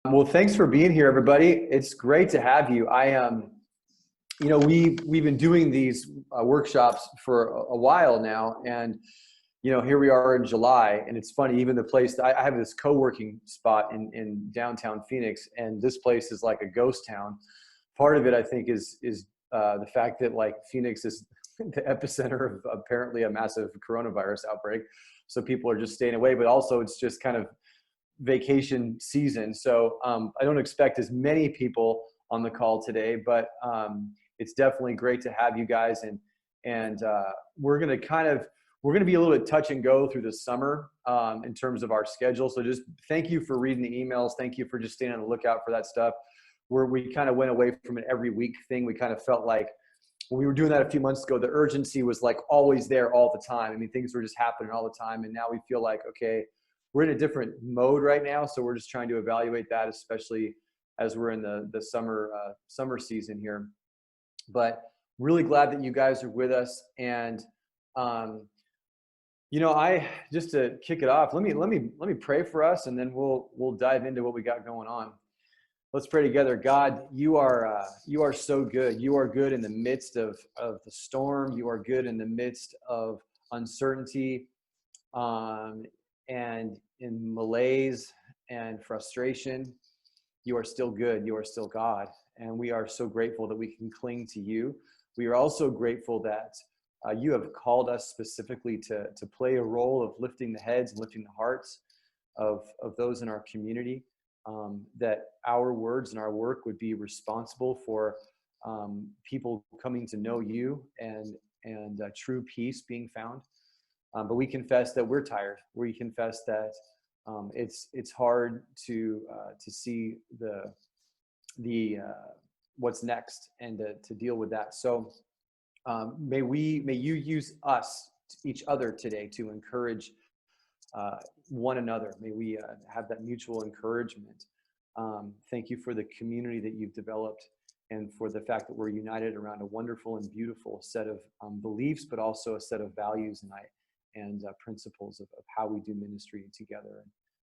Well, thanks for being here, everybody. It's great to have you. We've been doing these workshops for a while now, and here we are in July, and it's funny. Even the place I have this co-working spot in downtown Phoenix, and this place is like a ghost town. Part of it, I think, is the fact that like Phoenix is the epicenter of apparently a massive coronavirus outbreak, so people are just staying away. But also, it's just kind of vacation season. So I don't expect as many people on the call today, but it's definitely great to have you guys. And we're going to be a little bit touch and go through the summer in terms of our schedule. So just thank you for reading the emails. Thank you for just staying on the lookout for that stuff. Where we kind of went away from an every week thing. We kind of felt like when we were doing that a few months ago, the urgency was like always there all the time. I mean, things were just happening all the time. And now we feel like, okay, we're in a different mode right now. So we're just trying to evaluate that, especially as we're in the summer season here. But really glad that you guys are with us. And I just to kick it off, let me pray for us, and then we'll dive into what we got going on. Let's pray together. God, you are so good. You are good in the midst of the storm. You are good in the midst of uncertainty, and in malaise and frustration. You are still good. You are still God, and we are so grateful that we can cling to you. We are also grateful that you have called us specifically to play a role of lifting the heads and lifting the hearts of those in our community. That our words and our work would be responsible for people coming to know you and true peace being found. But we confess that we're tired. We confess that it's hard to see the what's next and to deal with that. So may you use us, each other today, to encourage one another. May we have that mutual encouragement. Thank you for the community that you've developed, and for the fact that we're united around a wonderful and beautiful set of beliefs, but also a set of values and principles of how we do ministry together. And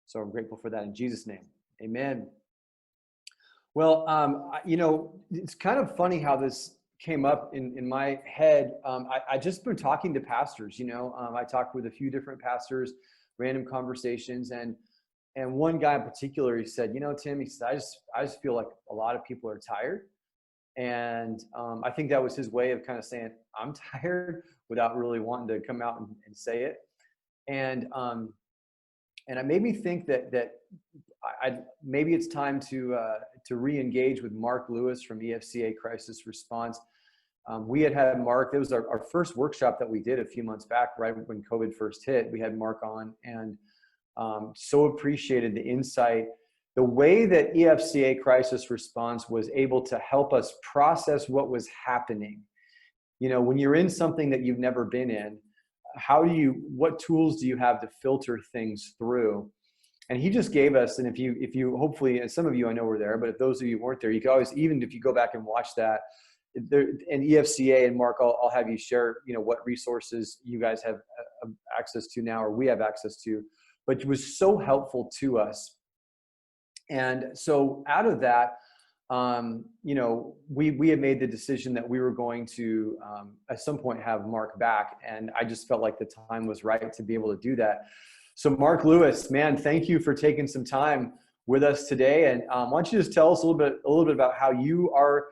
so I'm grateful for that in Jesus' name. Amen. Well, it's kind of funny how this came up in my head. I just been talking to pastors. I talked with a few different pastors, random conversations, and one guy in particular, he said, Tim, he said, I just feel like a lot of people are tired. And I think that was his way of kind of saying, I'm tired, without really wanting to come out and say it. And it made me think that maybe it's time to re-engage with Mark Lewis from EFCA Crisis Response. We had Mark. It was our first workshop that we did a few months back, right when COVID first hit. We had Mark on, and so appreciated the insight, the way that EFCA Crisis Response was able to help us process what was happening. When you're in something that you've never been in, what tools do you have to filter things through? And he just gave us, and if you hopefully, and some of you I know were there, but if those of you weren't there, you can always, even if you go back and watch that, and EFCA and Mark, I'll have you share, what resources you guys have access to now, or we have access to, but it was so helpful to us. And so out of that, we had made the decision that we were going to, at some point, have Mark back. And I just felt like the time was right to be able to do that. So Mark Lewis, man, thank you for taking some time with us today. And why don't you just tell us a little bit about how you are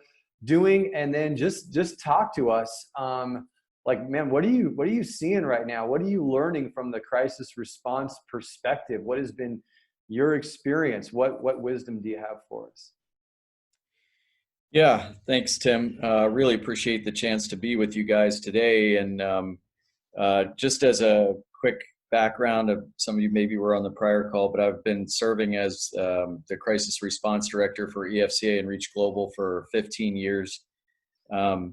doing, and then just talk to us. Man, what are you seeing right now? What are you learning from the crisis response perspective? What has been your experience? What wisdom do you have for us? Yeah, thanks, Tim. Really appreciate the chance to be with you guys today. And just as a quick background, of some of you maybe were on the prior call, but I've been serving as the crisis response director for EFCA and Reach Global for 15 years. The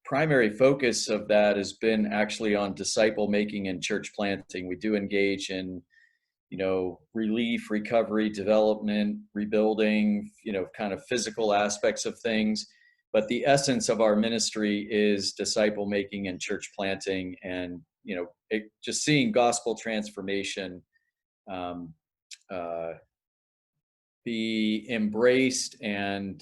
primary focus of that has been actually on disciple making and church planting. We do engage in relief, recovery, development, rebuilding, kind of physical aspects of things. But the essence of our ministry is disciple making and church planting, and, just seeing gospel transformation be embraced and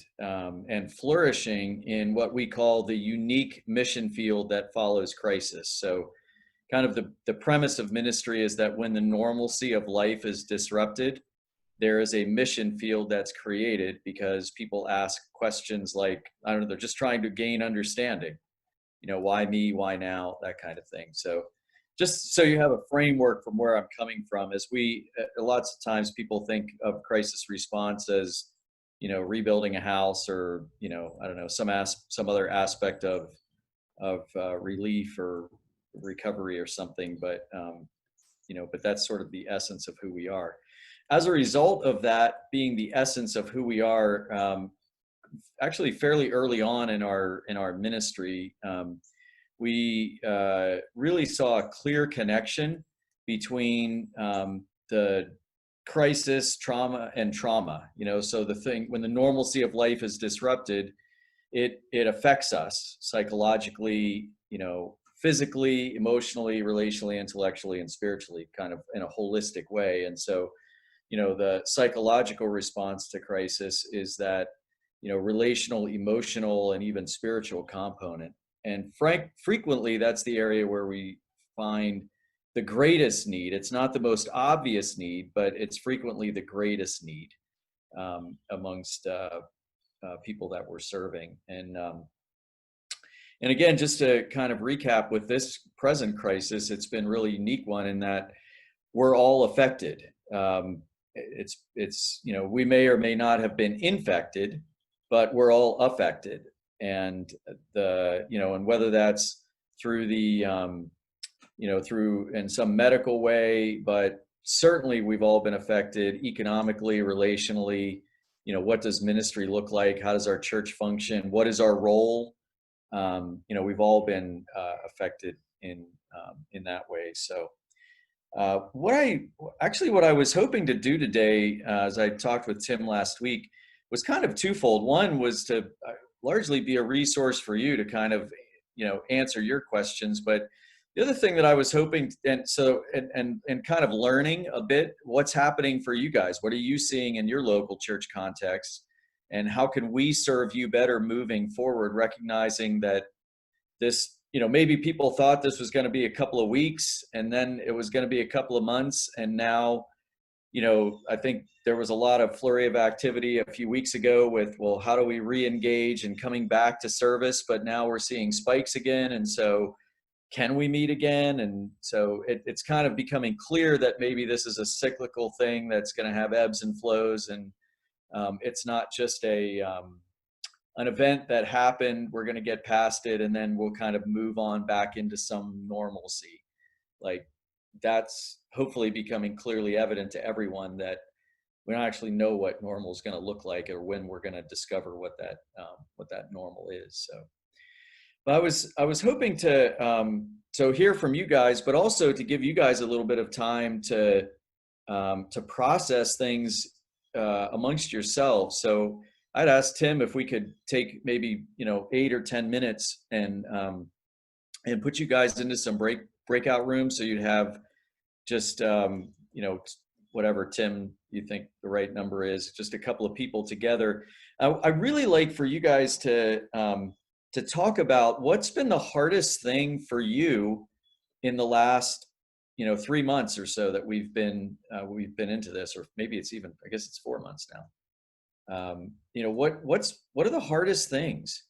flourishing in what we call the unique mission field that follows crisis. So kind of the premise of ministry is that when the normalcy of life is disrupted, there is a mission field that's created because people ask questions like, I don't know, they're just trying to gain understanding, why me, why now, that kind of thing. So just so you have a framework from where I'm coming from, as lots of times people think of crisis response as, rebuilding a house or, I don't know, some other aspect of relief or recovery or something, but but that's sort of the essence of who we are. As a result of that being the essence of who we are, actually fairly early on in our ministry, we really saw a clear connection between the crisis, trauma, and trauma. So the thing when the normalcy of life is disrupted, it affects us psychologically, physically, emotionally, relationally, intellectually, and spiritually, kind of in a holistic way. And so, the psychological response to crisis is that, relational, emotional, and even spiritual component. And frequently, that's the area where we find the greatest need. It's not the most obvious need, but it's frequently the greatest need amongst people that we're serving. And again, just to kind of recap with this present crisis, it's been really unique one in that we're all affected. It's we may or may not have been infected, but we're all affected, and and whether that's through the through in some medical way, but certainly we've all been affected economically, relationally. What does ministry look like? How does our church function? What is our role? We've all been affected in that way. So what I was hoping to do today, as I talked with Tim last week, was kind of twofold. One was to largely be a resource for you to kind of, answer your questions. But the other thing that I was hoping, and kind of learning a bit what's happening for you guys. What are you seeing in your local church context? And how can we serve you better moving forward, recognizing that this, maybe people thought this was going to be a couple of weeks and then it was going to be a couple of months. And now, I think there was a lot of flurry of activity a few weeks ago with, well, how do we re-engage and coming back to service? But now we're seeing spikes again. And so can we meet again? And so it's kind of becoming clear that maybe this is a cyclical thing that's going to have ebbs and flows. And it's not just an event that happened, we're going to get past it, and then we'll kind of move on back into some normalcy. Like that's hopefully becoming clearly evident to everyone that we don't actually know what normal is going to look like or when we're going to discover what that normal is. So, but I was hoping to so hear from you guys, but also to give you guys a little bit of time to process things amongst yourselves. So I'd ask Tim if we could take maybe 8 or 10 minutes and put you guys into some breakout rooms, so you'd have just whatever, Tim, you think the right number is, just a couple of people together. I really like for you guys to talk about what's been the hardest thing for you in the last 3 months or so that we've been into this, or maybe it's even, I guess it's 4 months now. What are the hardest things?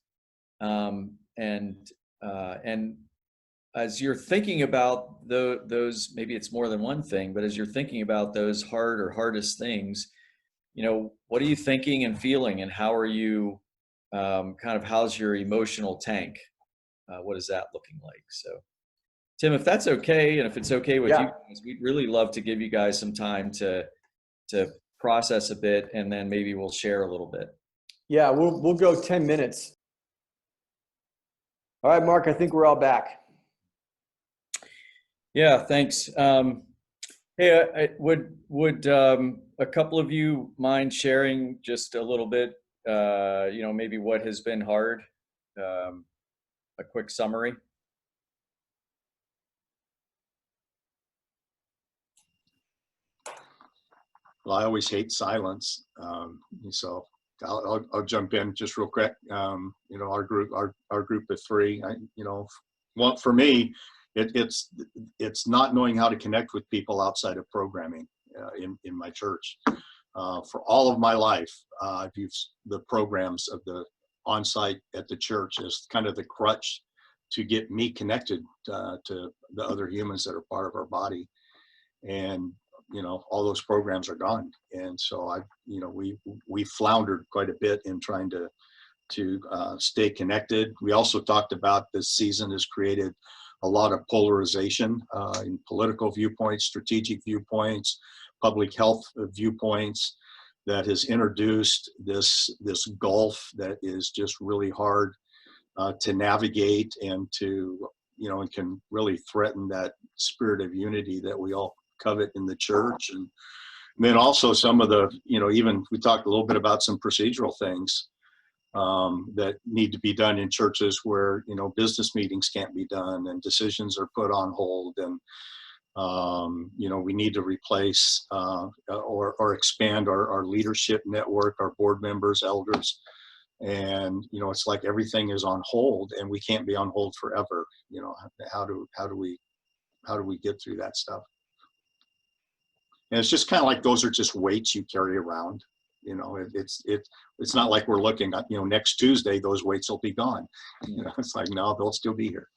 And as you're thinking about those, maybe it's more than one thing, but as you're thinking about those hardest things, what are you thinking and feeling, and how are you, how's your emotional tank? What is that looking like? So, Tim, if that's okay, and if it's okay with you guys, we'd really love to give you guys some time to process a bit, and then maybe we'll share a little bit. Yeah, we'll go 10 minutes. All right, Mark, I think we're all back. Yeah, thanks. Hey, would a couple of you mind sharing just a little bit, maybe what has been hard, a quick summary? Well, I always hate silence. So I'll jump in just real quick. You know, our group of three, you know, well, for me, it's not knowing how to connect with people outside of programming in my church. For all of my life, I've used the programs of the on-site at the church as kind of the crutch to get me connected to the other humans that are part of our body. And you know, all those programs are gone, and so you know, we floundered quite a bit in trying to stay connected. We also talked about this season has created a lot of polarization in political viewpoints, strategic viewpoints, public health viewpoints, that has introduced this gulf that is just really hard to navigate, and to, you know, and can really threaten that spirit of unity that we all covet in the church. And then also some of the, you know, even we talked a little bit about some procedural things that need to be done in churches where, you know, business meetings can't be done and decisions are put on hold. And you know, we need to replace or expand our leadership network, our board members, elders. And, you know, it's like everything is on hold, and we can't be on hold forever. You know, how do we get through that stuff? And it's just kind of like, those are just weights you carry around. You know, it's not like we're looking at, you know, next Tuesday, those weights will be gone. You know, it's like, no, they'll still be here.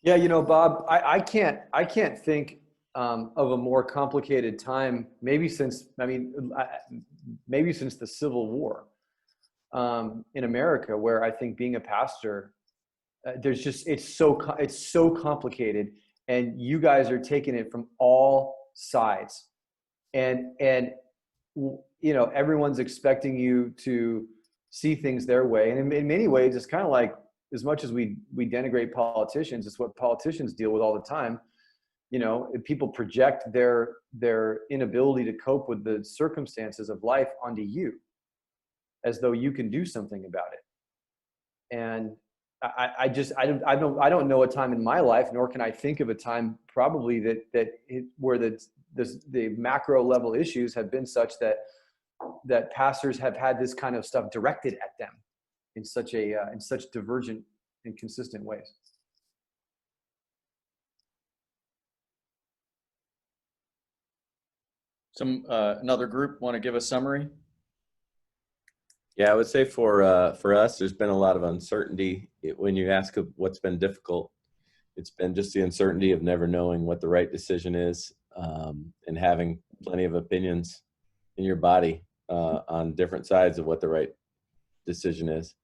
Yeah, you know, Bob, I can't think of a more complicated time, maybe since the Civil War in America, where I think being a pastor, it's so complicated, and you guys are taking it from all sides, and you know, everyone's expecting you to see things their way, and in many ways, it's kind of like, as much as we denigrate politicians, it's what politicians deal with all the time. You know, if people project their inability to cope with the circumstances of life onto you, as though you can do something about it. And I don't know a time in my life, nor can I think of a time probably where the macro level issues have been such that pastors have had this kind of stuff directed at them in such divergent and consistent ways. Another group want to give a summary? Yeah, I would say for us, there's been a lot of uncertainty. When you ask what's been difficult, it's been just the uncertainty of never knowing what the right decision is, and having plenty of opinions in your body on different sides of what the right decision is.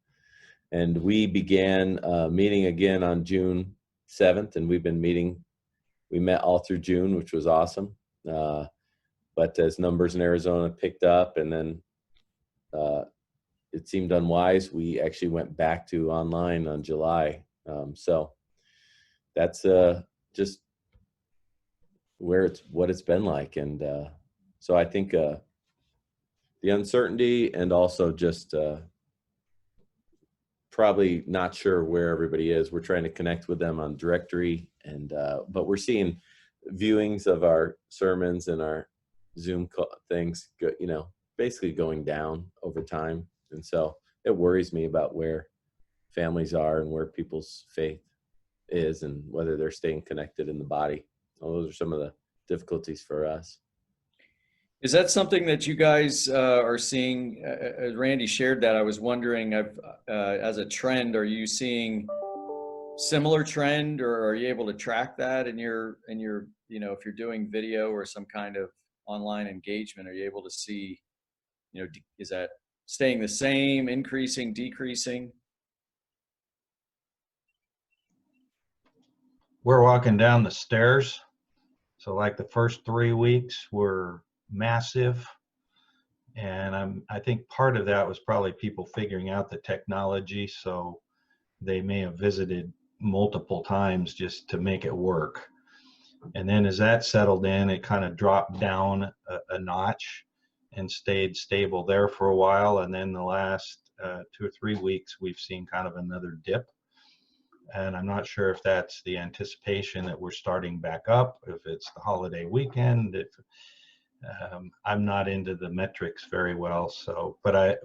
And we began meeting again on June 7th, and we've been meeting. We met all through June, which was awesome. But as numbers in Arizona picked up, and then it seemed unwise, we actually went back to online on July. So that's just what it's been like. And so I think the uncertainty, and also just probably not sure where everybody is. We're trying to connect with them on directory, and but we're seeing viewings of our sermons and our Zoom things, you know, basically going down over time. And so it worries me about where families are and where people's faith is, and whether they're staying connected in the body. Those are some of the difficulties for us. Is that something that you guys are seeing? As Randy shared that, I was wondering, as a trend, are you seeing similar trend, or are you able to track that in your, you know, if you're doing video or some kind of online engagement, are you able to see, you know, is that staying the same, increasing, decreasing? We're walking down the stairs. So like the first 3 weeks were massive. And I think part of that was probably people figuring out the technology. So they may have visited multiple times just to make it work. And then as that settled in, it kind of dropped down a notch and stayed stable there for a while. And then the last 2 or 3 weeks, we've seen kind of another dip. And I'm not sure if that's the anticipation that we're starting back up, if it's the holiday weekend, if I'm not into the metrics very well. So, but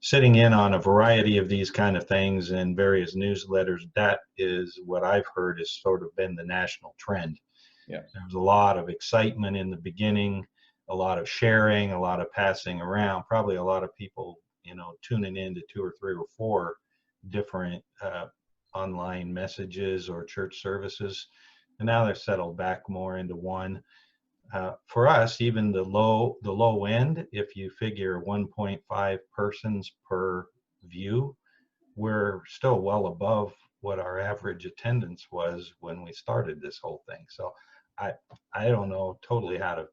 sitting in on a variety of these kind of things in various newsletters, that is what I've heard has sort of been the national trend. Yeah. There was a lot of excitement in the beginning, a lot of sharing, a lot of passing around, probably a lot of people, tuning in to 2 or 3 or 4 different online messages or church services. And now they're settled back more into one. For us, even the low end, if you figure 1.5 persons per view, we're still well above what our average attendance was when we started this whole thing. So I don't know totally how to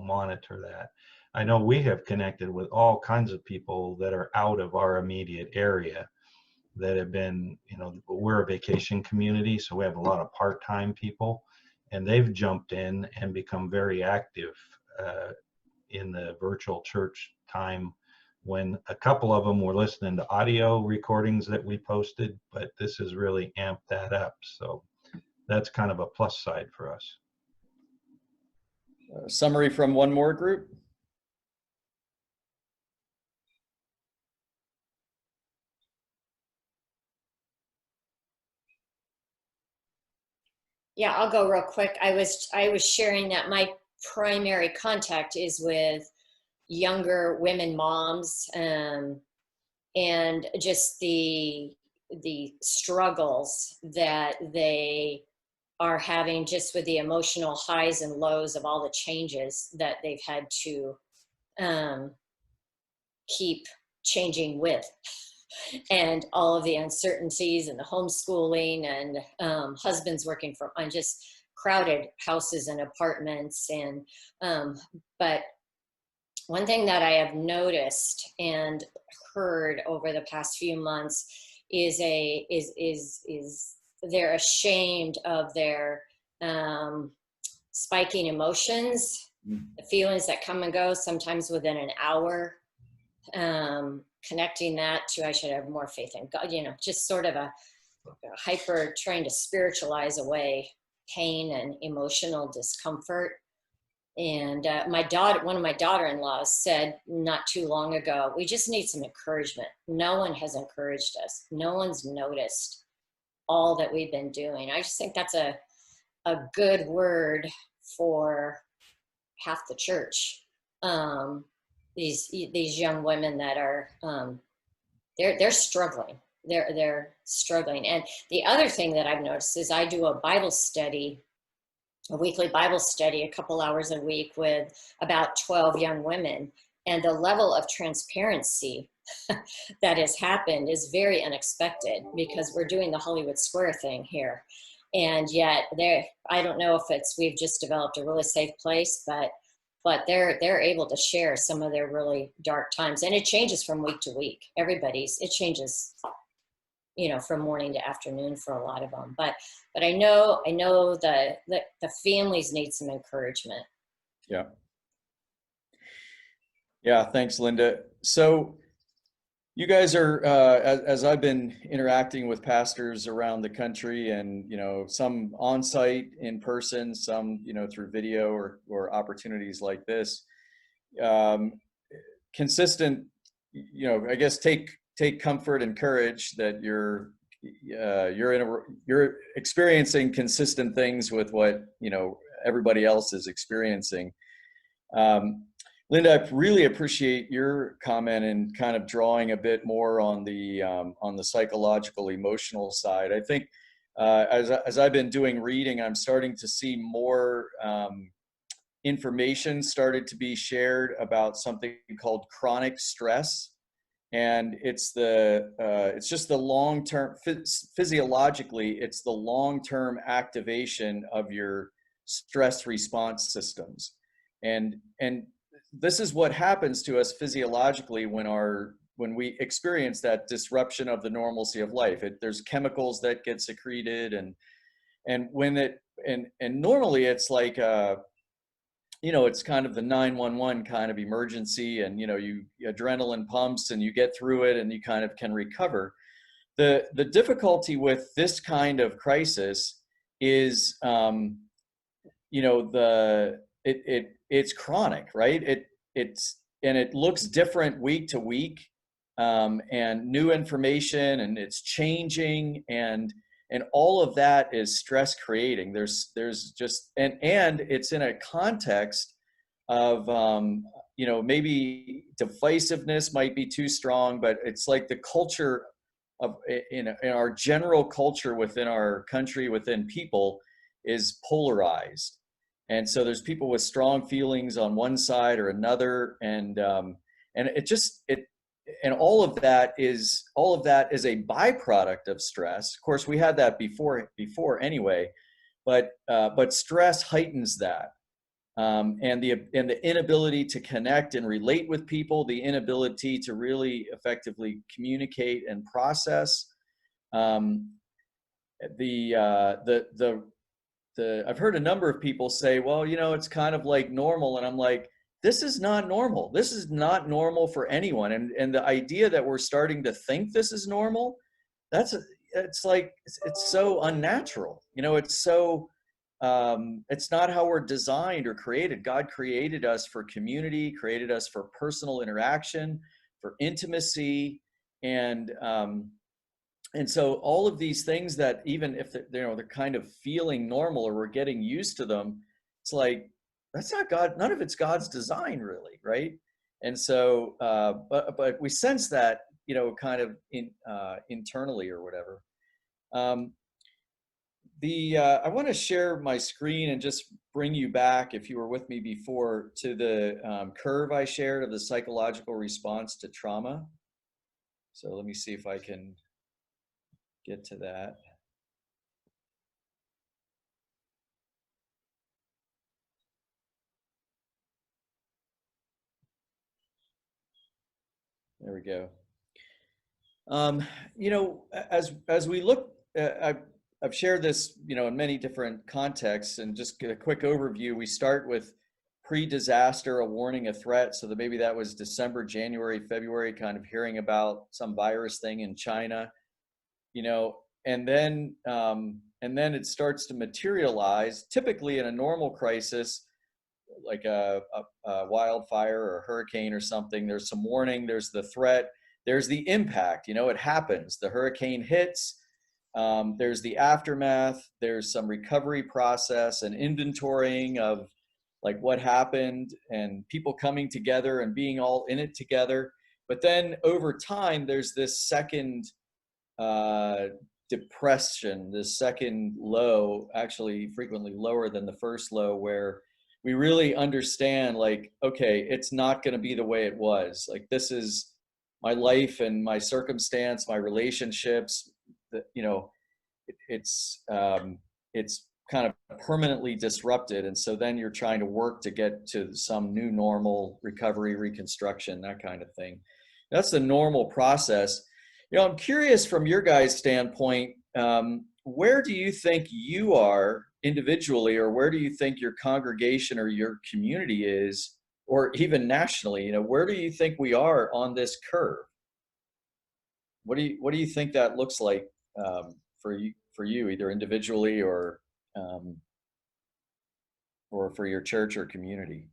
monitor that. I know we have connected with all kinds of people that are out of our immediate area that have been, we're a vacation community, so we have a lot of part-time people, and they've jumped in and become very active in the virtual church time, when a couple of them were listening to audio recordings that we posted, but this has really amped that up. So that's kind of a plus side for us. Summary from one more group. Yeah, I'll go real quick. I was sharing that my primary contact is with younger women moms, and just the struggles that they are having just with the emotional highs and lows of all the changes that they've had to keep changing with, and all of the uncertainties and the homeschooling and husbands working from on just crowded houses and apartments. And but one thing that I have noticed and heard over the past few months is they're ashamed of their spiking emotions, the feelings that come and go sometimes within an hour. Connecting that to, I should have more faith in God, just sort of a hyper trying to spiritualize away pain and emotional discomfort. And one of my daughter-in-laws said not too long ago, we just need some encouragement. No one has encouraged us. No one's noticed all that we've been doing. I just think that's a good word for half the church. These young women that are they're struggling. They're struggling. And the other thing that I've noticed is I do a weekly Bible study, a couple hours a week with about 12 young women. And the level of transparency that has happened is very unexpected, because we're doing the Hollywood Square thing here. And yet I don't know if we've just developed a really safe place, but they're able to share some of their really dark times. And it changes from week to week. It changes, from morning to afternoon for a lot of them. But I know the families need some encouragement. Yeah. Yeah. Thanks, Linda. So you guys are, as I've been interacting with pastors around the country, and, some on-site in person, some, through video or opportunities like this, consistent, I guess take comfort and courage that you're experiencing consistent things with what, everybody else is experiencing. Linda, I really appreciate your comment and kind of drawing a bit more on the psychological, emotional side. I think as I've been doing reading, I'm starting to see more information started to be shared about something called chronic stress, and it's just the long-term physiologically, it's the long-term activation of your stress response systems, and this is what happens to us physiologically when we experience that disruption of the normalcy of life. There's chemicals that get secreted, and normally it's like it's kind of the 911 kind of emergency, and you adrenaline pumps and you get through it and you kind of can recover. the difficulty with this kind of crisis is, it's chronic, right? It looks different week to week, and new information, and it's changing, and all of that is stress creating. There's just, and it's in a context of, maybe divisiveness might be too strong, but it's like the culture of, in our general culture within our country, within people, is polarized. And so there's people with strong feelings on one side or another, and all of that is a byproduct of stress. Of course, we had that before anyway, but stress heightens that, and the inability to connect and relate with people, the inability to really effectively communicate and process. I've heard a number of people say, well, it's kind of like normal. And I'm like, this is not normal. This is not normal for anyone. And the idea that we're starting to think this is normal, it's so unnatural. It's so, it's not how we're designed or created. God created us for community, created us for personal interaction, for intimacy. And so all of these things that, even if they're kind of feeling normal or we're getting used to them, it's like, that's not God. None of it's God's design, really, right? And so, but we sense that, kind of internally or whatever. I want to share my screen and just bring you back, if you were with me before, to the curve I shared of the psychological response to trauma. So let me see if I can get to that. There we go. As we look, I've shared this, in many different contexts, and just get a quick overview. We start with pre-disaster, a warning, a threat. So maybe that was December, January, February, kind of hearing about some virus thing in China, and then it starts to materialize. Typically in a normal crisis, like a wildfire or a hurricane or something, there's some warning, there's the threat, there's the impact, it happens. The hurricane hits, there's the aftermath, there's some recovery process and inventorying of like what happened, and people coming together and being all in it together. But then over time, there's this second depression, this second low, actually frequently lower than the first low, where we really understand, like, okay, it's not going to be the way it was. Like, this is my life and my circumstance, my relationships, it's kind of permanently disrupted. And so then you're trying to work to get to some new normal, recovery, reconstruction, that kind of thing. That's the normal process. I'm curious, from your guys' standpoint, where do you think you are individually, or where do you think your congregation or your community is, or even nationally? Where do you think we are on this curve? What do you think that looks like for you, either individually or for your church or community?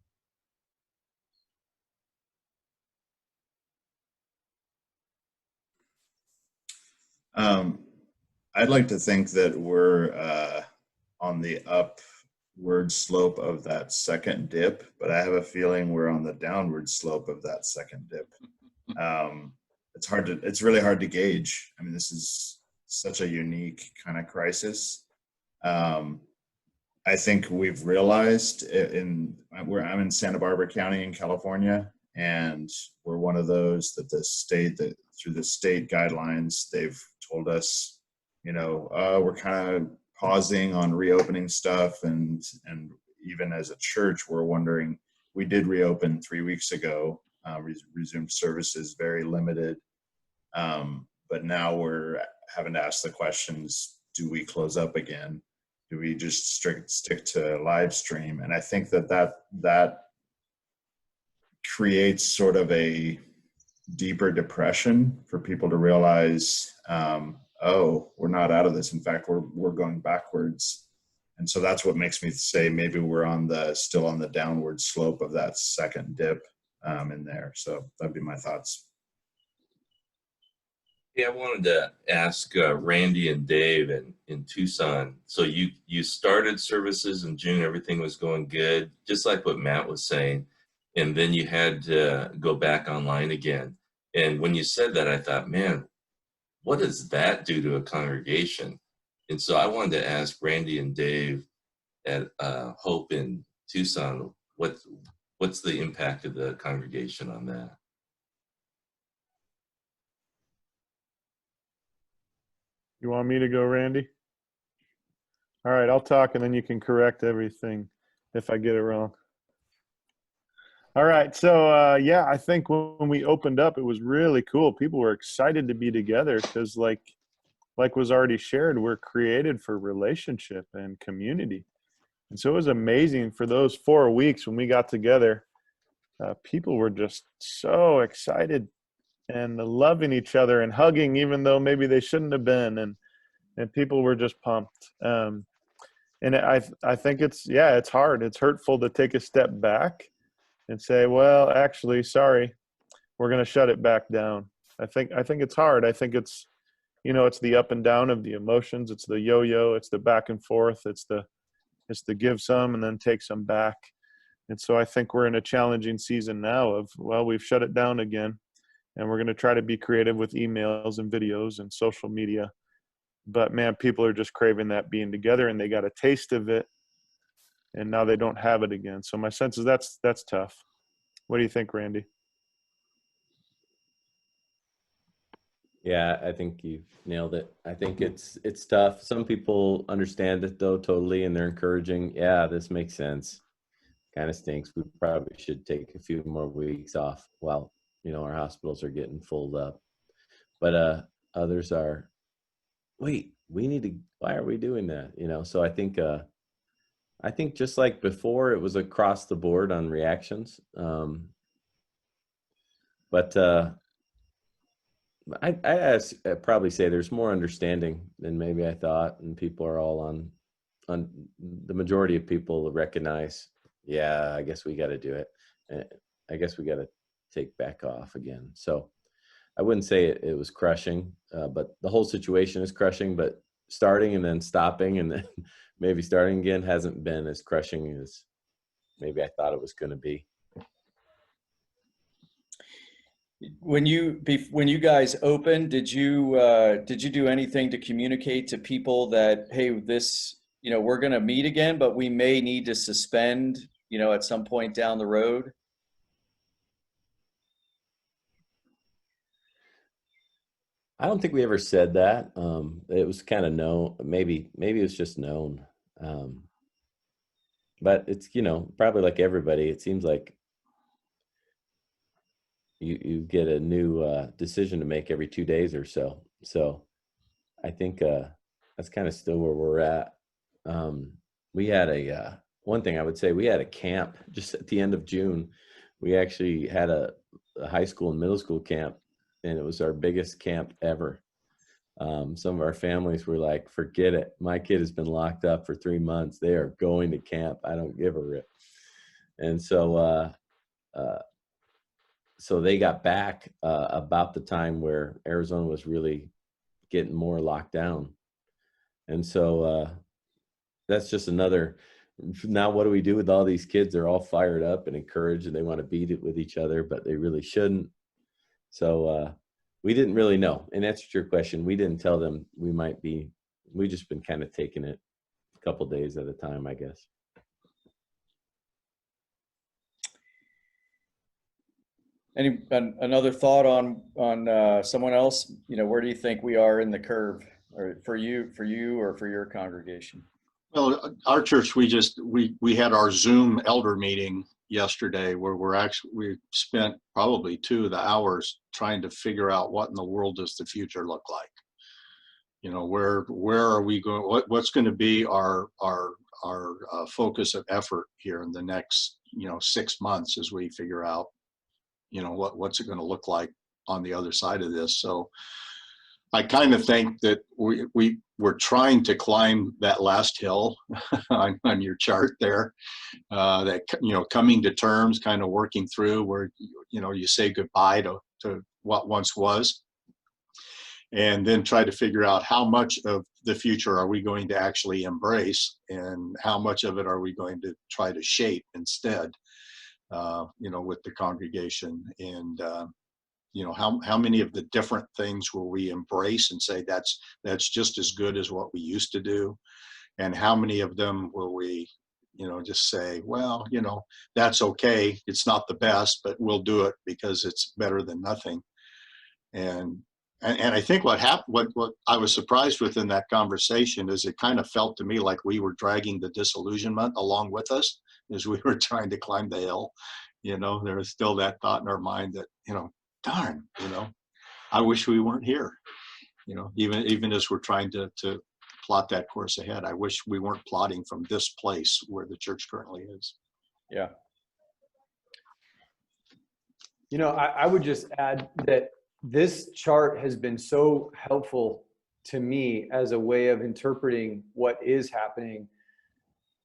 I'd like to think that we're on the upward slope of that second dip, but I have a feeling we're on the downward slope of that second dip. It's really hard to gauge. I mean, this is such a unique kind of crisis. I think we've realized I'm in Santa Barbara County in California, and we're one of those that through the state guidelines, they've told us, we're kind of pausing on reopening stuff. And even as a church, we're wondering, we did reopen 3 weeks ago, resumed services, very limited. But now we're having to ask the questions, do we close up again? Do we just stick to live stream? And I think that creates sort of a deeper depression for people to realize, oh, we're not out of this. In fact, we're going backwards. And so that's what makes me say maybe we're still on the downward slope of that second dip in there. So that'd be my thoughts. Yeah, I wanted to ask Randy and Dave in Tucson. So you started services in June, everything was going good, just like what Matt was saying, and then you had to go back online again. And when you said that, I thought, man, what does that do to a congregation? And so I wanted to ask Randy and Dave at Hope in Tucson, what's the impact of the congregation on that? You want me to go, Randy? All right, I'll talk and then you can correct everything if I get it wrong. All right, so yeah, I think when we opened up, it was really cool. People were excited to be together because like was already shared, we're created for relationship and community. And so it was amazing for those 4 weeks when we got together. People were just so excited and loving each other and hugging, even though maybe they shouldn't have been. And people were just pumped. And I think it's hard. It's hurtful to take a step back and say, well, actually, sorry, we're going to shut it back down. I think it's hard. I think it's, it's the up and down of the emotions. It's the yo-yo. It's the back and forth. It's the give some and then take some back. And so I think we're in a challenging season now of, well, we've shut it down again. And we're going to try to be creative with emails and videos and social media. But man, people are just craving that being together, and they got a taste of it, and now they don't have it again. So my sense is that's tough. What do you think, Randy? Yeah, I think you nailed it. I think it's tough. Some people understand it though totally, and they're encouraging. Yeah, this makes sense. Kind of stinks. We probably should take a few more weeks off while our hospitals are getting filled up. But others are, wait, why are we doing that? So I think just like before, it was across the board on reactions. But I'd probably say there's more understanding than maybe I thought, and people are all on the majority of people recognize, yeah, I guess we got to do it. I guess we got to take back off again. So I wouldn't say it was crushing, but the whole situation is crushing, but starting and then stopping and then maybe starting again hasn't been as crushing as maybe I thought it was going to be. When you guys opened, did you do anything to communicate to people that, hey, this, we're going to meet again, but we may need to suspend, at some point down the road? I don't think we ever said that. It was kind of known. Maybe it was just known. But it's, probably like everybody, it seems like you get a new decision to make every 2 days or so. So I think that's kind of still where we're at. We had one thing I would say, we had a camp just at the end of June. We actually had a high school and middle school camp, and it was our biggest camp ever. Some of our families were like, forget it. My kid has been locked up for 3 months. They are going to camp. I don't give a rip. And so, so they got back about the time where Arizona was really getting more locked down. And so that's just another, now what do we do with all these kids? They're all fired up and encouraged, and they want to beat it with each other, but they really shouldn't. So we didn't really know. In answer to your question, we didn't tell them we just been kind of taking it a couple days at a time, I guess. Another thought on someone else? Where do you think we are in the curve, or for you, or for your congregation? Well, our church, we had our Zoom elder meeting yesterday where we spent probably 2 of the hours trying to figure out what in the world does the future look like. Where are we going? What's going to be our focus of effort here in the next 6 months as we figure out what's it going to look like on the other side of this. So I kind of think that we're trying to climb that last hill on your chart there, that, you know, coming to terms, kind of working through where, you know, you say goodbye to what once was, and then try to figure out how much of the future are we going to actually embrace and how much of it are we going to try to shape instead, you know, with the congregation. And, you know, how many of the different things will we embrace and say that's just as good as what we used to do, and how many of them will we, you know, just say, well, you know, that's okay, it's not the best, but we'll do it because it's better than nothing. And I think what happened, what I was surprised with in that conversation is it kind of felt to me like we were dragging the disillusionment along with us as we were trying to climb the hill. You know, there was still that thought in our mind that, you know, darn, you know, I wish we weren't here. You know, even as we're trying to plot that course ahead, I wish we weren't plotting from this place where the church currently is. Yeah. You know, I would just add that this chart has been so helpful to me as a way of interpreting what is happening.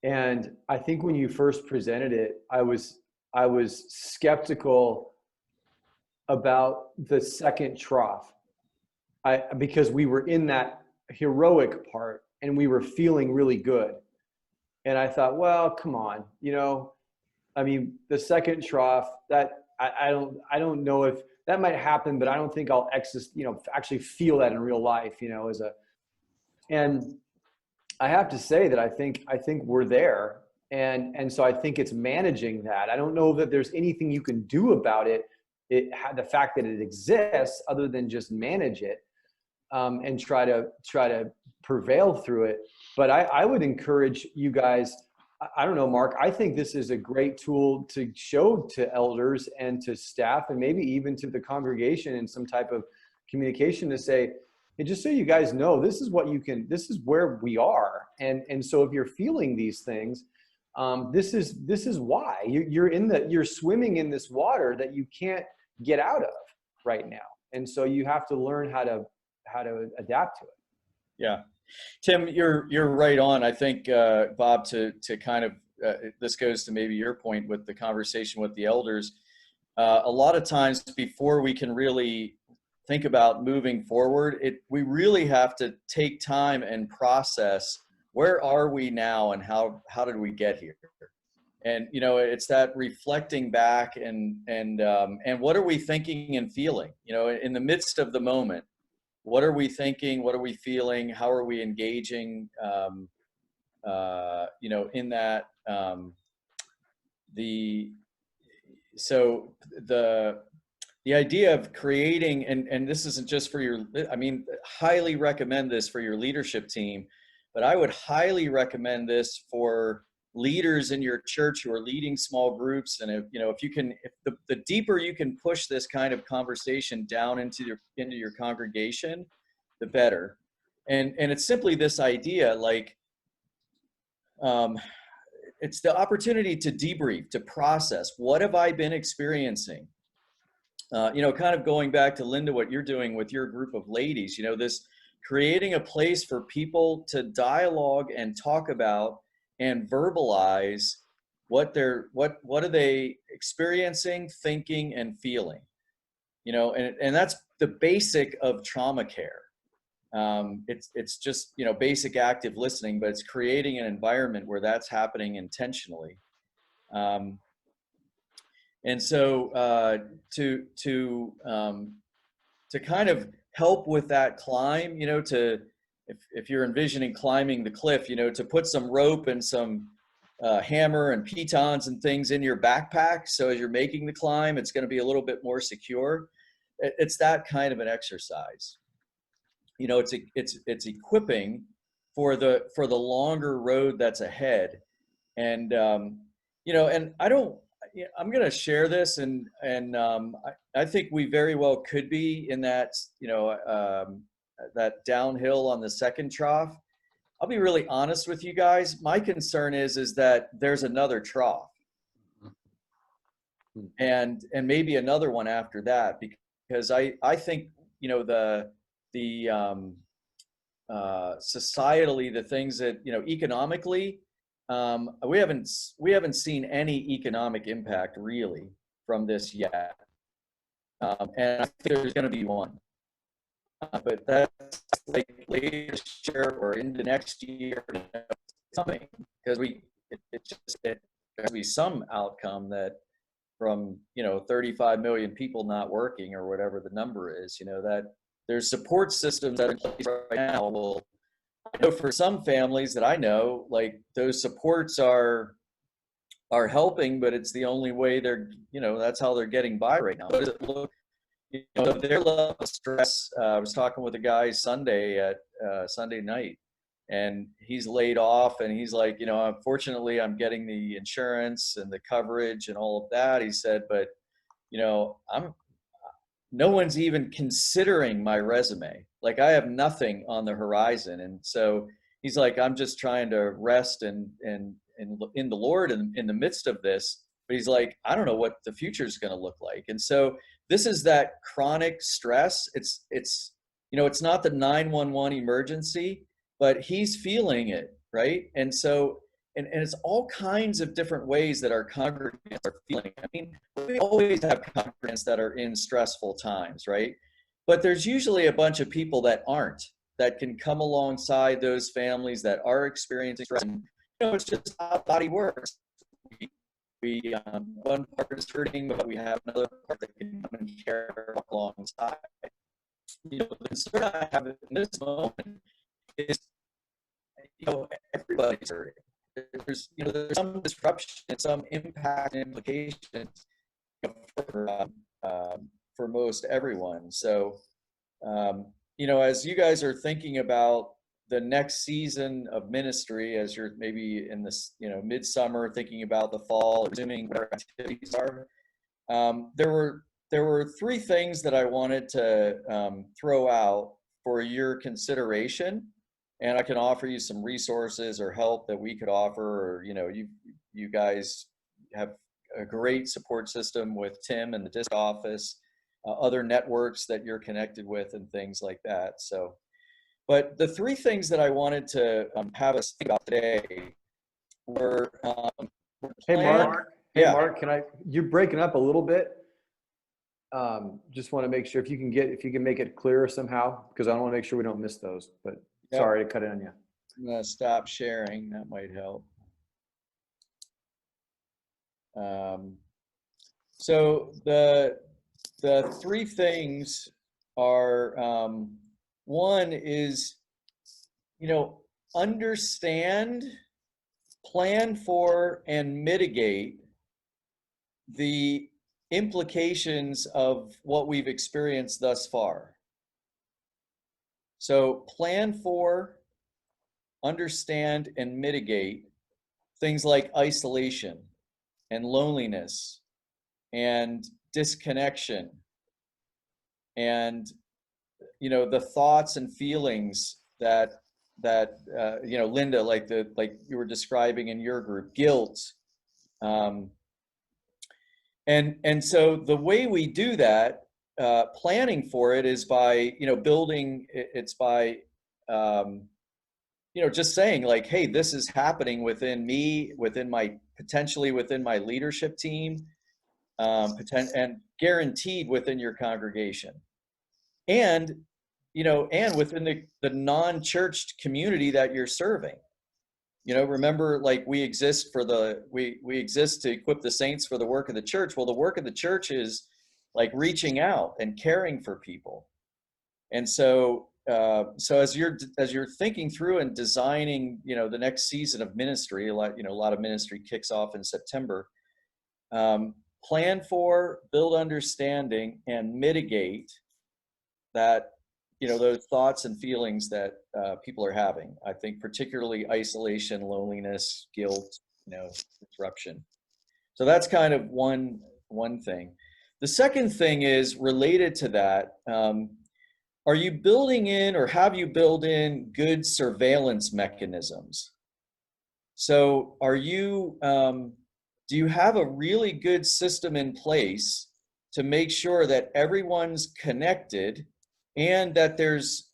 And I think when you first presented it, I was skeptical about the second trough. Because we were in that heroic part and we were feeling really good. And I thought, well, come on, you know, I mean, the second trough, that I don't know if that might happen, but I don't think I'll actually feel that in real life, you know, and I have to say that I think we're there. And so I think it's managing that. I don't know that there's anything you can do about it. The fact that it exists, other than just manage it, and try to prevail through it. But I would encourage you guys, I don't know, Mark, I think this is a great tool to show to elders and to staff and maybe even to the congregation in some type of communication to say, hey, just so you guys know, this is where we are. And so if you're feeling these things, this is why you're swimming in this water that you can't get out of right now. And so you have to learn how to adapt to it. Yeah. Tim, you're right on. I think, Bob, to kind of, this goes to maybe your point with the conversation with the elders. A lot of times before we can really think about moving forward, we really have to take time and process, where are we now and how did we get here? And, you know, it's that reflecting back and what are we thinking and feeling, you know, in the midst of the moment. What are we thinking? What are we feeling? How are we engaging? You know, in that, the idea of creating, and this isn't just for highly recommend this for your leadership team, but I would highly recommend this for leaders in your church who are leading small groups. And if the deeper you can push this kind of conversation down into your congregation, the better. And it's simply this idea, like, it's the opportunity to debrief, to process, what have I been experiencing? You know, kind of going back to Linda, what you're doing with your group of ladies, you know, this creating a place for people to dialogue and talk about and verbalize what are they experiencing, thinking, and feeling, you know, and that's the basic of trauma care. It's just, you know, basic active listening, but it's creating an environment where that's happening intentionally. And so to kind of help with that climb, you know, if you're envisioning climbing the cliff, you know, to put some rope and some hammer and pitons and things in your backpack, so as you're making the climb, it's going to be a little bit more secure. It's that kind of an exercise. You know, it's equipping for the longer road that's ahead. And you know, and I'm going to share this, and I think we very well could be in that, you know, that downhill on the second trough. I'll be really honest with you guys. My concern is that there's another trough, and maybe another one after that, because I think, you know, the societally, the things that, you know, economically, we haven't seen any economic impact really from this yet, and I think there's going to be one, but that's like later this year or into next year coming, because there has to be some outcome that from, you know, 35 million people not working or whatever the number is, you know, that there's support systems that are in place right now. Well, I know for some families that I know, like those supports are helping, but it's the only way they're, you know, that's how they're getting by right now. Does it look, you know, their level of stress? I was talking with a guy Sunday night, and he's laid off, and he's like, you know, unfortunately, I'm getting the insurance and the coverage and all of that. He said, but, you know, no one's even considering my resume. Like I have nothing on the horizon. And so he's like, I'm just trying to rest and in the Lord in the midst of this. But he's like, I don't know what the future is going to look like. And so this is that chronic stress. It's, you know, it's not the 911 emergency, but he's feeling it, right? And so, and it's all kinds of different ways that our congregants are feeling. I mean, we always have congregants that are in stressful times, right? But there's usually a bunch of people that aren't, that can come alongside those families that are experiencing stress. And, you know, it's just how the body works. We one part is hurting, but we have another part that can come and care alongside. You know, the concern I have in this moment is, you know, everybody's hurting. There's, you know, there's some disruption and some impact and implications for most everyone. So, you know, as you guys are thinking about the next season of ministry, as you're maybe in this, you know, midsummer, thinking about the fall, resuming whatever activities are, there were three things that I wanted to throw out for your consideration. And I can offer you some resources or help that we could offer, or, you know, you guys have a great support system with Tim and the district office, other networks that you're connected with and things like that. So, but the three things that I wanted to have us think about today were, Hey, Mark. Yeah. Hey, Mark, you're breaking up a little bit. Just want to make sure if you can make it clearer somehow, because I don't want to make sure we don't miss those, but Yep. Sorry to cut in on you. I'm gonna stop sharing, that might help. So the three things are, one is, you know, understand, plan for, and mitigate the implications of what we've experienced thus far. So plan for, understand, and mitigate things like isolation and loneliness and disconnection and, you know, the thoughts and feelings that you know, Linda, like you were describing in your group, guilt. And so the way we do that, planning for it, is by, you know, building, it's by, you know, just saying like, hey, this is happening within me, potentially within my leadership team, and guaranteed within your congregation. And, you know, and within the non-church community that you're serving. You know, remember, like, we exist we exist to equip the saints for the work of the church. Well, the work of the church is like reaching out and caring for people. And so, so as you're thinking through and designing, you know, the next season of ministry, a lot of ministry kicks off in September. Plan for, build understanding, and mitigate that, you know, those thoughts and feelings that people are having. I think particularly isolation, loneliness, guilt, you know, disruption. So that's kind of one thing. The second thing is related to that. Are you building in, or have you built in, good surveillance mechanisms? So are you, do you have a really good system in place to make sure that everyone's connected and that there's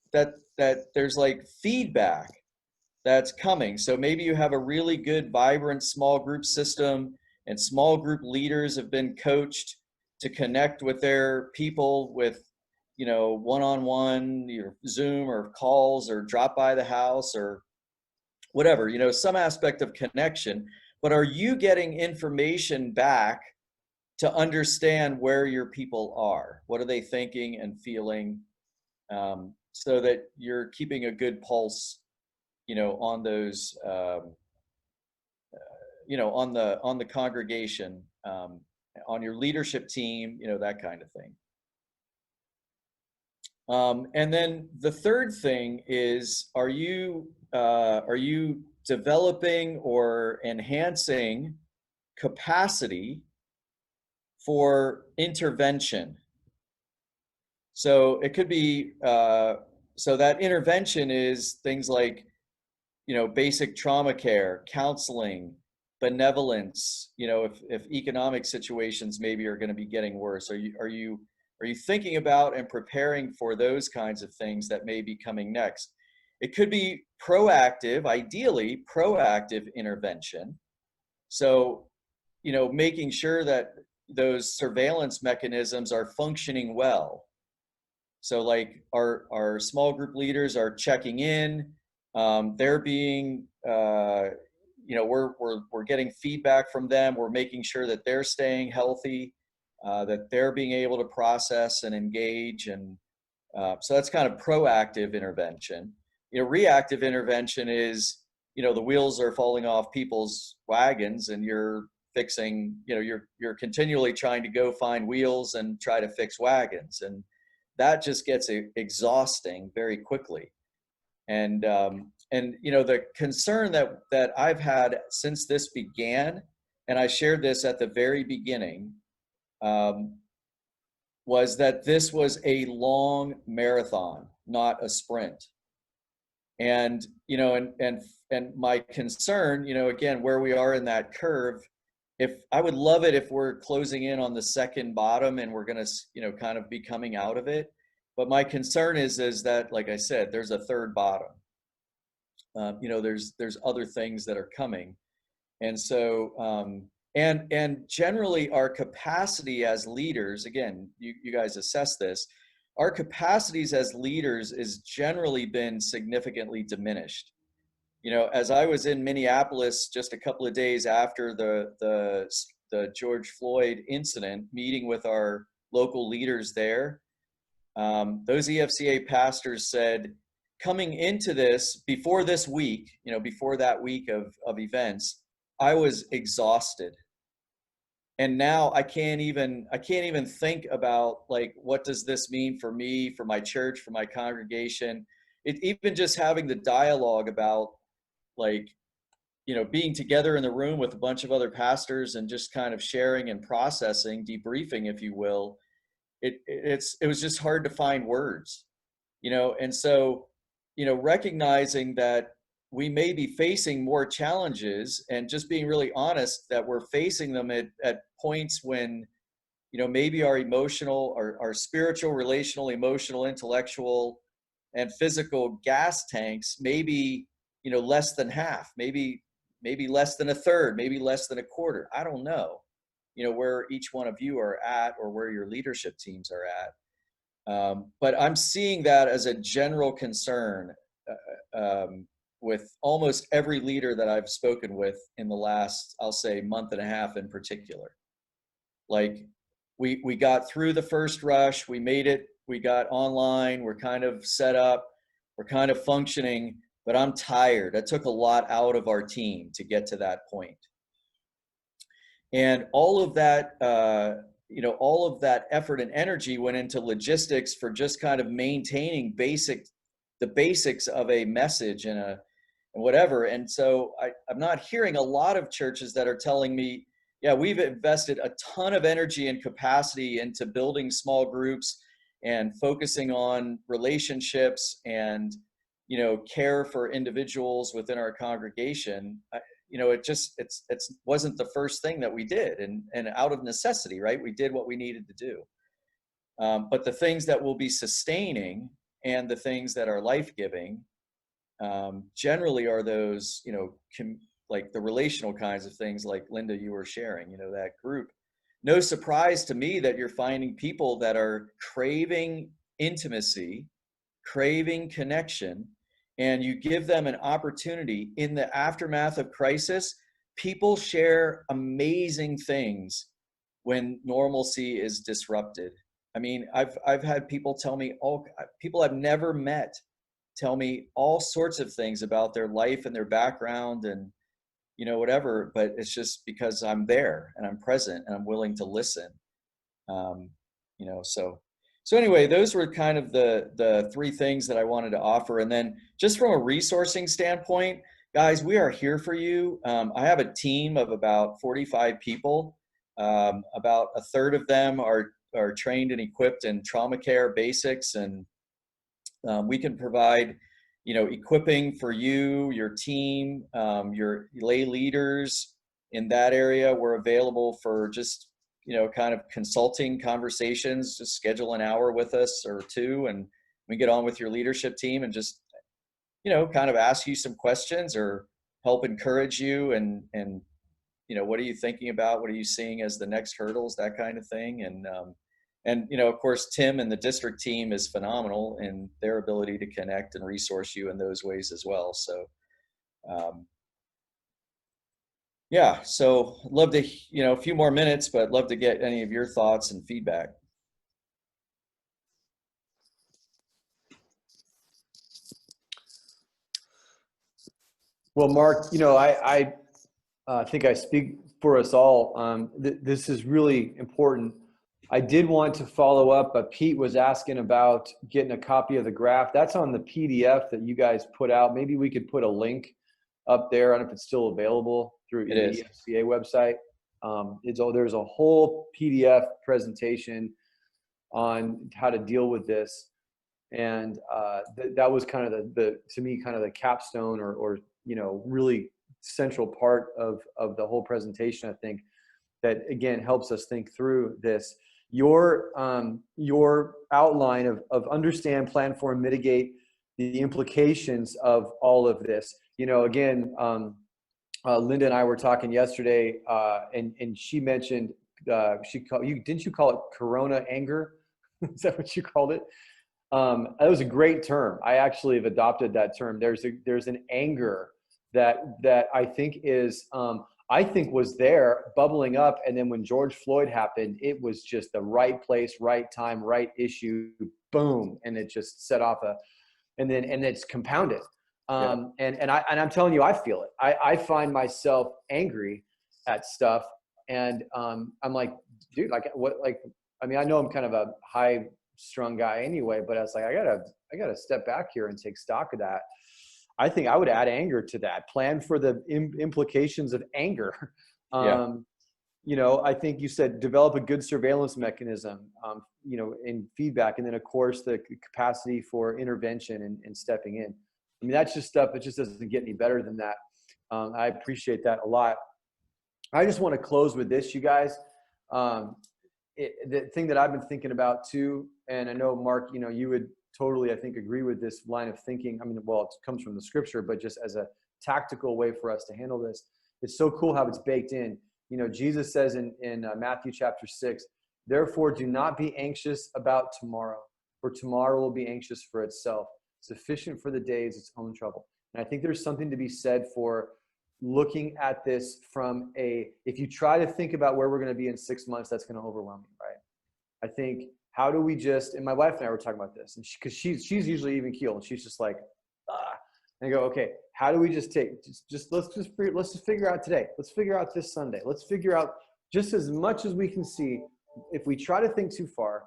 like feedback that's coming. So maybe you have a really good, vibrant small group system, and small group leaders have been coached to connect with their people with, you know, one-on-one, your Zoom or calls, or drop by the house or whatever, you know, some aspect of connection. But are you getting information back to understand where your people are? What are they thinking and feeling? So that you're keeping a good pulse, you know, on those, you know, on the congregation, on your leadership team, you know, that kind of thing. And then the third thing is, are you developing or enhancing capacity for intervention? So it could be, so that intervention is things like, you know, basic trauma care, counseling, benevolence. You know, if economic situations maybe are going to be getting worse, are you thinking about and preparing for those kinds of things that may be coming next? It could be proactive, ideally proactive intervention. So, you know, making sure that those surveillance mechanisms are functioning well. So like our small group leaders are checking in, they're being, you know, we're getting feedback from them. We're making sure that they're staying healthy, that they're being able to process and engage. And so that's kind of proactive intervention. You know, reactive intervention is, you know, the wheels are falling off people's wagons and you're fixing, you know, you're continually trying to go find wheels and try to fix wagons. And that just gets exhausting very quickly. And you know, the concern that I've had since this began, and I shared this at the very beginning, was that this was a long marathon, not a sprint. And, you know, and my concern, you know, again, where we are in that curve, if I would love it if we're closing in on the second bottom and we're going to, you know, kind of be coming out of it. But my concern is that, like I said, there's a third bottom. You know, there's other things that are coming. And so, and generally our capacity as leaders, again, you guys assess this, our capacities as leaders is generally been significantly diminished. You know, as I was in Minneapolis just a couple of days after the George Floyd incident, meeting with our local leaders there, those EFCA pastors said, coming into this, before this week, you know, before that week of events, I was exhausted. And now I can't even think about, like, what does this mean for me, for my church, for my congregation? Even just having the dialogue about, like, you know, being together in the room with a bunch of other pastors and just kind of sharing and processing, debriefing, if you will, it was just hard to find words, you know. And so, you know, recognizing that we may be facing more challenges and just being really honest that we're facing them at points when, you know, maybe our emotional, our spiritual, relational, emotional, intellectual, and physical gas tanks may be, you know, less than half, maybe less than a third, maybe less than a quarter. I don't know, you know, where each one of you are at or where your leadership teams are at. But I'm seeing that as a general concern with almost every leader that I've spoken with in the last, I'll say, month and a half in particular. Like, we got through the first rush, we made it, we got online, we're kind of set up, we're kind of functioning, but I'm tired. That took a lot out of our team to get to that point. And all of that, you know, all of that effort and energy went into logistics for just kind of maintaining the basics of a message and whatever. And so I'm not hearing a lot of churches that are telling me, yeah, we've invested a ton of energy and capacity into building small groups and focusing on relationships and, you know, care for individuals within our congregation. it wasn't the first thing that we did, and out of necessity, right? We did what we needed to do. But the things that will be sustaining and the things that are life-giving generally are those, like the relational kinds of things, like Linda, you were sharing, that group. No surprise to me that you're finding people that are craving intimacy, craving connection, and you give them an opportunity in the aftermath of crisis. People share amazing things when normalcy is disrupted. I mean, I've had people tell me, people I've never met tell me all sorts of things about their life and their background and, whatever, but it's just because I'm there and I'm present and I'm willing to listen. So anyway, those were kind of the three things that I wanted to offer. And then just from a resourcing standpoint, guys, we are here for you. I have a team of about 45 people. About a third of them are trained and equipped in trauma care basics, and we can provide, equipping for you, your team, your lay leaders in that area. We're available for just, kind of consulting conversations. Just schedule an hour with us or two, and we get on with your leadership team and just, kind of ask you some questions or help encourage you and what are you thinking about? What are you seeing as the next hurdles, that kind of thing. And of course, Tim and the district team is phenomenal in their ability to connect and resource you in those ways as well. So, so I'd love to, a few more minutes, but love to get any of your thoughts and feedback. Well, Mark, I think I speak for us all. This is really important. I did want to follow up, but Pete was asking about getting a copy of the graph. That's on the PDF that you guys put out. Maybe we could put a link up there. I don't know if it's still available through the EFCA website. There's a whole PDF presentation on how to deal with this. And that was kind of to me, kind of the capstone or really central part of the whole presentation, I think, that again helps us think through this. Your outline of understand, plan for, and mitigate the implications of all of this. Again, Linda and I were talking yesterday, and she mentioned didn't you call it Corona anger? Is that what you called it? That was a great term. I actually have adopted that term. There's an anger that I think was there bubbling up. And then when George Floyd happened, it was just the right place, right time, right issue, boom. And it just set off and it's compounded. And I'm telling you, I feel it. I find myself angry at stuff. And I'm like, dude, I know I'm kind of a high strung guy anyway, but I was like, I gotta step back here and take stock of that. I think I would add anger to that. Plan for the implications of anger. I think you said develop a good surveillance mechanism, in feedback. And then of course the capacity for intervention and stepping in. I mean, that's just stuff that just doesn't get any better than that. I appreciate that a lot. I just want to close with this, you guys. The thing that I've been thinking about too, and I know Mark, you would totally, I think, agree with this line of thinking. I mean, well, it comes from the scripture, but just as a tactical way for us to handle this, it's so cool how it's baked in. Jesus says in Matthew chapter 6, therefore do not be anxious about tomorrow, for tomorrow will be anxious for itself. Sufficient for the day is its own trouble. And I think there's something to be said for looking at this from if you try to think about where we're going to be in 6 months, that's going to overwhelm you, right? I think, how do we and my wife and I were talking about this, and because she's usually even keel, and she's just like, and I go, okay, how do we let's just figure out today. Let's figure out this Sunday. Let's figure out just as much as we can see. If we try to think too far,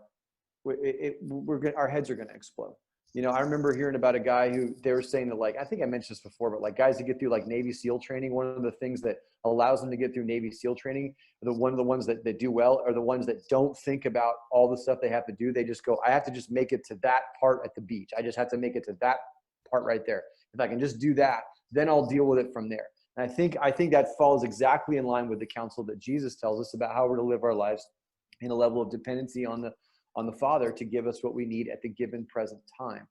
our heads are going to explode. I remember hearing about a guy who they were saying that, like, I think I mentioned this before, but like guys that get through like Navy SEAL training, one of the things that allows them to get through Navy SEAL training, one of the ones that do well are the ones that don't think about all the stuff they have to do. They just go, I have to just make it to that part at the beach. I just have to make it to that part right there. If I can just do that, then I'll deal with it from there. And I think that falls exactly in line with the counsel that Jesus tells us about how we're to live our lives in a level of dependency on the Father to give us what we need at the given present time.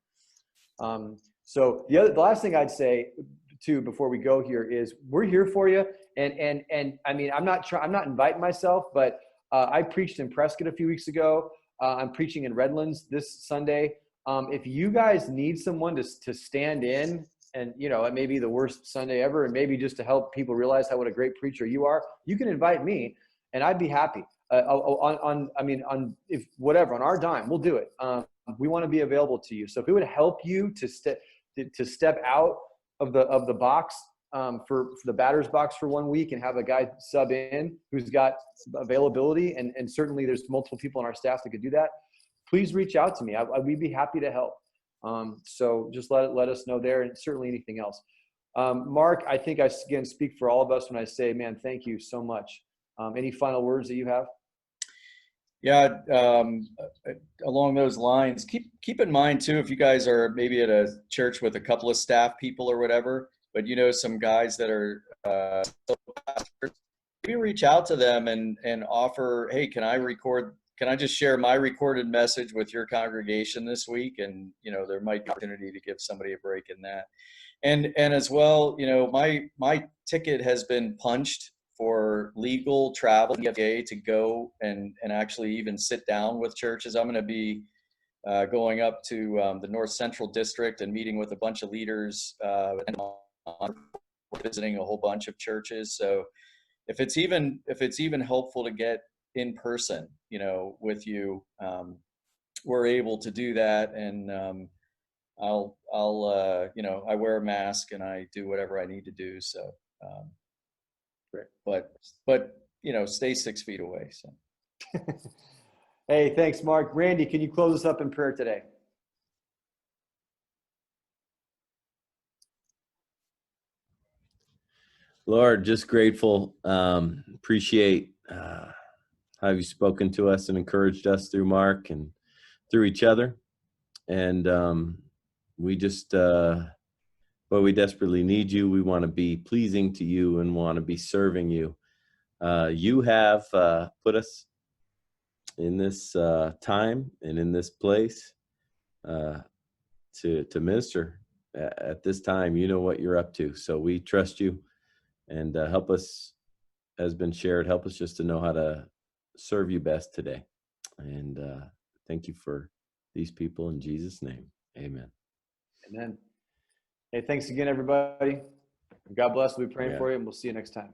So the last thing I'd say too before we go here is we're here for you. And I mean, I'm not inviting myself, but I preached in Prescott a few weeks ago. I'm preaching in Redlands this Sunday. If you guys need someone to stand in, and you know, it may be the worst Sunday ever, and maybe just to help people realize what a great preacher you are, you can invite me, and I'd be happy. On if whatever, on our dime, we'll do it. We want to be available to you. So if it would help you to step out of the box for the batter's box for 1 week and have a guy sub in who's got availability, and certainly there's multiple people on our staff that could do that, please reach out to me. We'd be happy to help. So just let us know there, and certainly anything else. Mark, I think I again speak for all of us when I say, man, thank you so much. Any final words that you have? Yeah, along those lines, keep in mind too, if you guys are maybe at a church with a couple of staff people or whatever, but you know some guys that are pastors, maybe reach out to them and offer, hey, can I just share my recorded message with your congregation this week? And you know, there might be an opportunity to give somebody a break in that. And as well, you know, my ticket has been punched for legal travel to go and actually even sit down with churches. I'm going to be going up to the North Central District and meeting with a bunch of leaders and visiting a whole bunch of churches. So if it's even helpful to get in person, you know, with you, we're able to do that. And I'll you know, I wear a mask and I do whatever I need to do. So. Great. But you know, stay 6 feet away. So. Hey, thanks, Mark. Randy, can you close us up in prayer today? Lord, just grateful. Appreciate how you've spoken to us and encouraged us through Mark and through each other. And we just, but we desperately need you. We want to be pleasing to you and want to be serving you. You have put us in this time and in this place to minister at this time. You know what you're up to. So we trust you, and help us, has been shared, help us just to know how to serve you best today. And thank you for these people in Jesus' name. Amen. Amen. Hey, thanks again, everybody. God bless. We'll be praying Yeah. for you, and we'll see you next time.